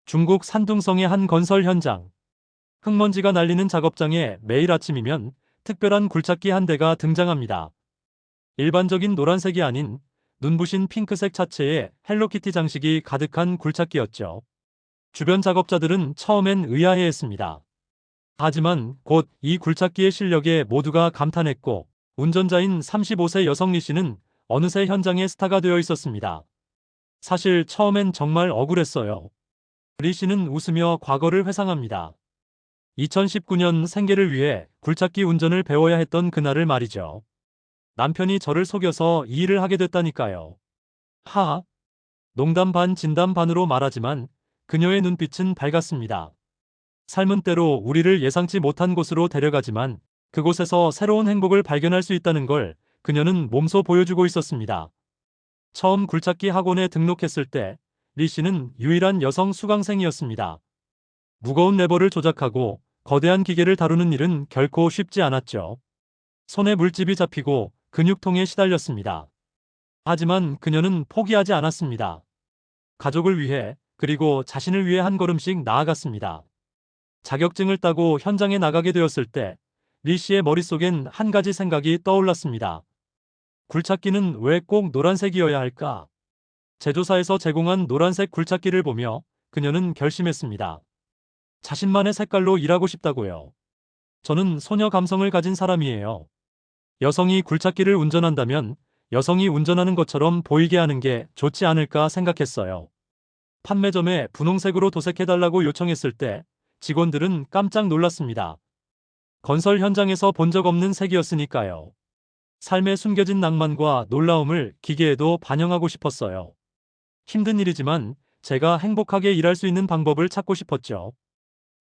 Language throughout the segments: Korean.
중국 산둥성의 한 건설 현장. 흙먼지가 날리는 작업장에 매일 아침이면 특별한 굴착기 한 대가 등장합니다. 일반적인 노란색이 아닌 눈부신 핑크색 차체에 헬로키티 장식이 가득한 굴착기였죠. 주변 작업자들은 처음엔 의아해했습니다. 하지만 곧 이 굴착기의 실력에 모두가 감탄했고, 운전자인 35세 여성 리 씨는 어느새 현장의 스타가 되어 있었습니다. 사실 처음엔 정말 억울했어요. 리 씨는 웃으며 과거를 회상합니다. 2019년 생계를 위해 굴착기 운전을 배워야 했던 그날을 말이죠. 남편이 저를 속여서 이 일을 하게 됐다니까요. 하하. 농담 반 진담 반으로 말하지만 그녀의 눈빛은 밝았습니다. 삶은 때로 우리를 예상치 못한 곳으로 데려가지만 그곳에서 새로운 행복을 발견할 수 있다는 걸 그녀는 몸소 보여주고 있었습니다. 처음 굴착기 학원에 등록했을 때 리 씨는 유일한 여성 수강생이었습니다. 무거운 레버를 조작하고 거대한 기계를 다루는 일은 결코 쉽지 않았죠. 손에 물집이 잡히고 근육통에 시달렸습니다. 하지만 그녀는 포기하지 않았습니다. 가족을 위해, 그리고 자신을 위해 한 걸음씩 나아갔습니다. 자격증을 따고 현장에 나가게 되었을 때 리 씨의 머릿속엔 한 가지 생각이 떠올랐습니다. 굴착기는 왜 꼭 노란색이어야 할까? 제조사에서 제공한 노란색 굴착기를 보며 그녀는 결심했습니다. 자신만의 색깔로 일하고 싶다고요. 저는 소녀 감성을 가진 사람이에요. 여성이 굴착기를 운전한다면 여성이 운전하는 것처럼 보이게 하는 게 좋지 않을까 생각했어요. 판매점에 분홍색으로 도색해달라고 요청했을 때 직원들은 깜짝 놀랐습니다. 건설 현장에서 본 적 없는 색이었으니까요. 삶에 숨겨진 낭만과 놀라움을 기계에도 반영하고 싶었어요. 힘든 일이지만 제가 행복하게 일할 수 있는 방법을 찾고 싶었죠.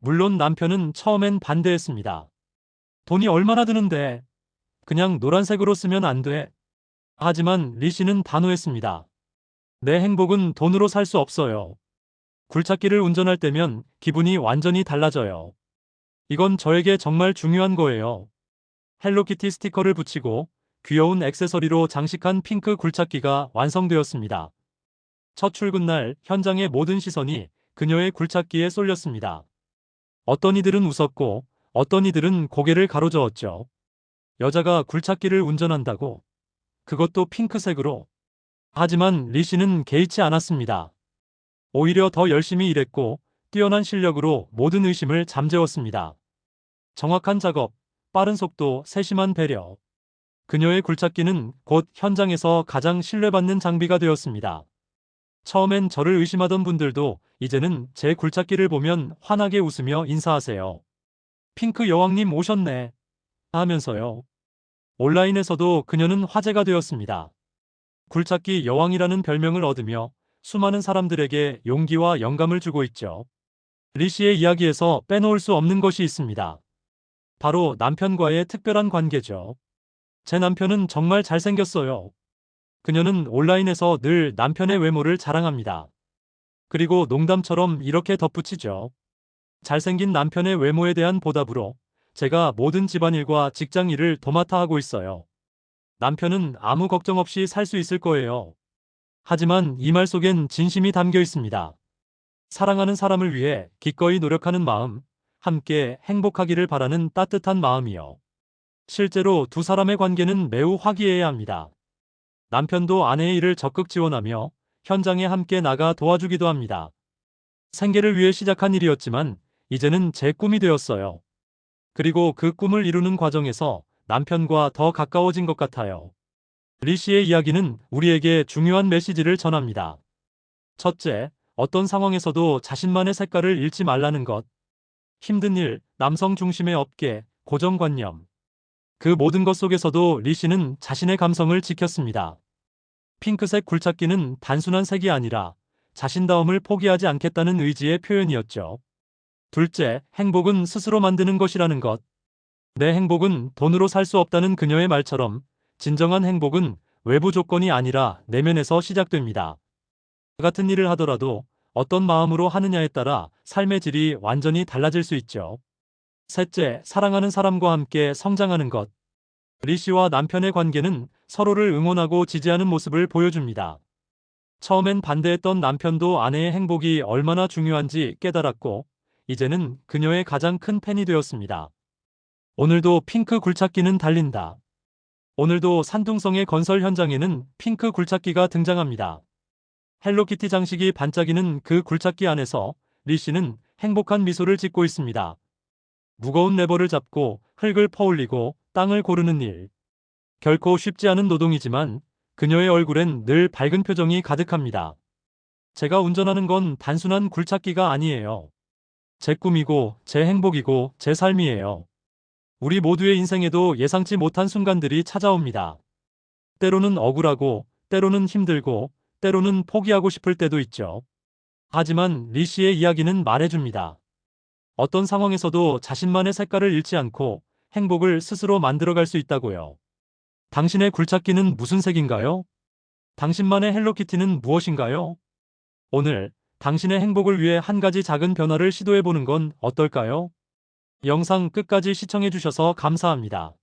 물론 남편은 처음엔 반대했습니다. 돈이 얼마나 드는데 그냥 노란색으로 쓰면 안 돼. 하지만 리 씨는 단호했습니다. 내 행복은 돈으로 살 수 없어요. 굴착기를 운전할 때면 기분이 완전히 달라져요. 이건 저에게 정말 중요한 거예요. 헬로키티 스티커를 붙이고 귀여운 액세서리로 장식한 핑크 굴착기가 완성되었습니다. 첫 출근 날 현장의 모든 시선이 그녀의 굴착기에 쏠렸습니다. 어떤 이들은 웃었고 어떤 이들은 고개를 가로저었죠. 여자가 굴착기를 운전한다고? 그것도 핑크색으로? 하지만 리 씨는 개의치 않았습니다. 오히려 더 열심히 일했고 뛰어난 실력으로 모든 의심을 잠재웠습니다. 정확한 작업, 빠른 속도, 세심한 배려. 그녀의 굴착기는 곧 현장에서 가장 신뢰받는 장비가 되었습니다. 처음엔 저를 의심하던 분들도 이제는 제 굴착기를 보면 환하게 웃으며 인사하세요. 핑크 여왕님 오셨네. 하면서요. 온라인에서도 그녀는 화제가 되었습니다. 굴착기 여왕이라는 별명을 얻으며 수많은 사람들에게 용기와 영감을 주고 있죠. 리 씨의 이야기에서 빼놓을 수 없는 것이 있습니다. 바로 남편과의 특별한 관계죠. 제 남편은 정말 잘생겼어요. 그녀는 온라인에서 늘 남편의 외모를 자랑합니다. 그리고 농담처럼 이렇게 덧붙이죠. 잘생긴 남편의 외모에 대한 보답으로 제가 모든 집안일과 직장일을 도맡아 하고 있어요. 남편은 아무 걱정 없이 살 수 있을 거예요. 하지만 이 말 속엔 진심이 담겨 있습니다. 사랑하는 사람을 위해 기꺼이 노력하는 마음, 함께 행복하기를 바라는 따뜻한 마음이요. 실제로 두 사람의 관계는 매우 화기애애해야 합니다. 남편도 아내의 일을 적극 지원하며 현장에 함께 나가 도와주기도 합니다. 생계를 위해 시작한 일이었지만 이제는 제 꿈이 되었어요. 그리고 그 꿈을 이루는 과정에서 남편과 더 가까워진 것 같아요. 리 씨의 이야기는 우리에게 중요한 메시지를 전합니다. 첫째, 어떤 상황에서도 자신만의 색깔을 잃지 말라는 것. 힘든 일, 남성 중심의 업계, 고정관념. 그 모든 것 속에서도 리 씨는 자신의 감성을 지켰습니다. 핑크색 굴착기는 단순한 색이 아니라 자신다움을 포기하지 않겠다는 의지의 표현이었죠. 둘째, 행복은 스스로 만드는 것이라는 것. 내 행복은 돈으로 살 수 없다는 그녀의 말처럼 진정한 행복은 외부 조건이 아니라 내면에서 시작됩니다. 같은 일을 하더라도 어떤 마음으로 하느냐에 따라 삶의 질이 완전히 달라질 수 있죠. 셋째, 사랑하는 사람과 함께 성장하는 것. 리 씨와 남편의 관계는 서로를 응원하고 지지하는 모습을 보여줍니다. 처음엔 반대했던 남편도 아내의 행복이 얼마나 중요한지 깨달았고, 이제는 그녀의 가장 큰 팬이 되었습니다. 오늘도 핑크 굴착기는 달린다. 오늘도 산둥성의 건설 현장에는 핑크 굴착기가 등장합니다. 헬로키티 장식이 반짝이는 그 굴착기 안에서 리 씨는 행복한 미소를 짓고 있습니다. 무거운 레버를 잡고 흙을 퍼올리고 땅을 고르는 일. 결코 쉽지 않은 노동이지만 그녀의 얼굴엔 늘 밝은 표정이 가득합니다. 제가 운전하는 건 단순한 굴착기가 아니에요. 제 꿈이고 제 행복이고 제 삶이에요. 우리 모두의 인생에도 예상치 못한 순간들이 찾아옵니다. 때로는 억울하고, 때로는 힘들고, 때로는 포기하고 싶을 때도 있죠. 하지만 리 씨의 이야기는 말해줍니다. 어떤 상황에서도 자신만의 색깔을 잃지 않고 행복을 스스로 만들어갈 수 있다고요. 당신의 굴착기는 무슨 색인가요? 당신만의 헬로키티는 무엇인가요? 오늘 당신의 행복을 위해 한 가지 작은 변화를 시도해보는 건 어떨까요? 영상 끝까지 시청해주셔서 감사합니다.